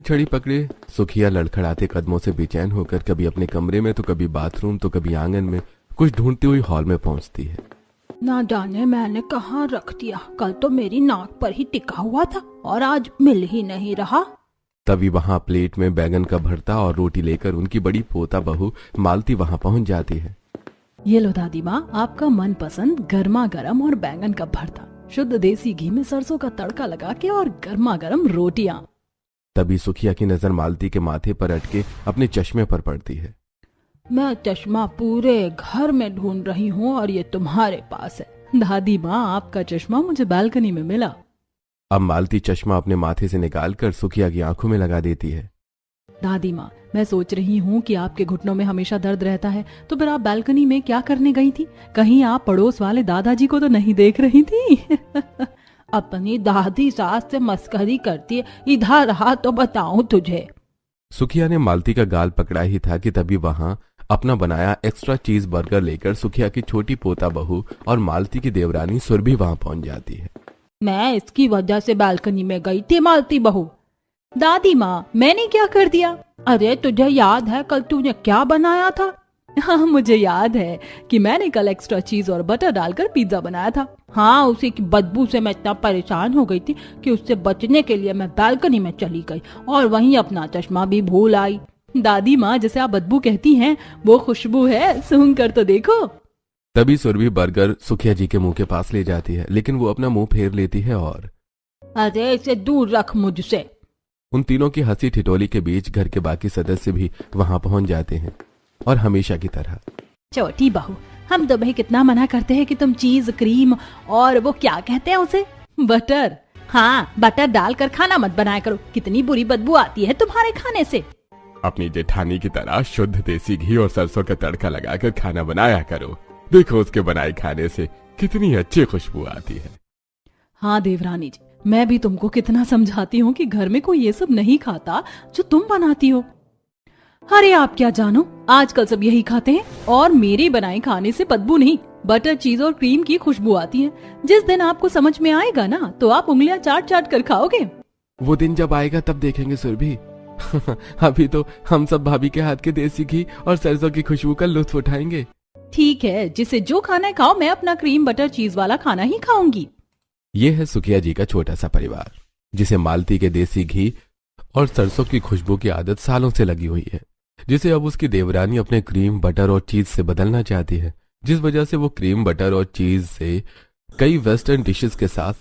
छड़ी पकड़े सुखिया लड़खड़ाते कदमों से बेचैन होकर कभी अपने कमरे में तो कभी बाथरूम तो कभी आंगन में कुछ ढूंढती हुई हॉल में पहुंचती है। ना जाने मैंने कहाँ रख दिया, कल तो मेरी नाक पर ही टिका हुआ था और आज मिल ही नहीं रहा। तभी वहां प्लेट में बैगन का भरता और रोटी लेकर उनकी बड़ी पोता बहू मालती वहां पहुंच जाती है। ये लो दादी माँ, आपका मनपसंद गर्मा गर्म और बैंगन का भरता, शुद्ध देसी घी में सरसों का तड़का लगा के और गर्मा गर्म रोटियां। तभी सुखिया की नजर मालती के माथे पर अटके अपने चश्मे पर पड़ती है। मैं चश्मा पूरे घर में ढूंढ रही हूँ और ये तुम्हारे पास है। दादी माँ, आपका चश्मा मुझे बालकनी में मिला। अब मालती चश्मा अपने माथे से निकालकर सुखिया की आंखों में लगा देती है। दादी माँ, मैं सोच रही हूँ कि आपके घुटनों में हमेशा दर्द रहता है, तो फिर आप बालकनी में क्या करने गई थी? कहीं आप पड़ोस वाले दादाजी को तो नहीं देख रही थी? अपनी दादी सास से मस्करी करती है, इधर रहा तो बताऊं तुझे। सुखिया ने मालती का गाल पकड़ा ही था कि तभी वहां अपना बनाया एक्स्ट्रा चीज बर्गर लेकर सुखिया की छोटी पोता बहू और मालती की देवरानी सुरभि वहां पहुंच जाती है। मैं इसकी वजह से बालकनी में गई थी मालती बहू। दादी माँ, मैंने क्या कर दिया? अरे तुझे याद है कल तूने क्या बनाया था? हाँ, मुझे याद है कि मैंने कल एक्स्ट्रा चीज और बटर डालकर पिज्जा बनाया था। हाँ, उसी की बदबू से मैं इतना परेशान हो गई थी कि उससे बचने के लिए मैं बालकनी में चली गई और वहीं अपना चश्मा भी भूल आई। दादी माँ, जैसे आप बदबू कहती हैं वो खुशबू है, सूंघ कर तो देखो। तभी सुरभि बर्गर सुखिया जी के मुंह के पास ले जाती है, लेकिन वो अपना मुंह फेर लेती है और अरे इसे दूर रख मुझसे। उन तीनों की हंसी ठिठोली के बीच घर के बाकी सदस्य भी वहां पहुंच जाते हैं और हमेशा की तरह। छोटी बहू, हम तुम्हें कितना मना करते हैं कि तुम चीज, क्रीम और वो क्या कहते हैं उसे, बटर, हाँ बटर डालकर खाना मत बनाया करो। कितनी बुरी बदबू आती है तुम्हारे खाने से। अपनी जेठानी की तरह शुद्ध देसी घी और सरसों का तड़का लगाकर खाना बनाया करो। देखो उसके बनाए खाने से कितनी अच्छी खुशबू आती है। हाँ देवरानी जी, मैं भी तुमको कितना समझाती हूँ कि घर में कोई ये सब नहीं खाता जो तुम बनाती हो। अरे आप क्या जानो, आजकल सब यही खाते हैं और मेरे बनाए खाने से बदबू नहीं, बटर, चीज और क्रीम की खुशबू आती है। जिस दिन आपको समझ में आएगा ना तो आप उंगलियां चाट चाट कर खाओगे। वो दिन जब आएगा तब देखेंगे सुरभि। अभी तो हम सब भाभी के हाथ के देसी घी और सरसों की खुशबू का लुत्फ उठाएंगे। ठीक है, जिसे जो खाना है खाओ, मैं अपना क्रीम बटर चीज वाला खाना ही खाऊंगी। ये है सुखिया जी का छोटा सा परिवार, जिसे मालती के देसी घी और सरसों की खुशबू की आदत सालों से लगी हुई है, जिसे अब उसकी देवरानी अपने क्रीम, बटर और चीज से बदलना चाहती है, जिस वजह से वो क्रीम, बटर और चीज से कई वेस्टर्न डिशेस के साथ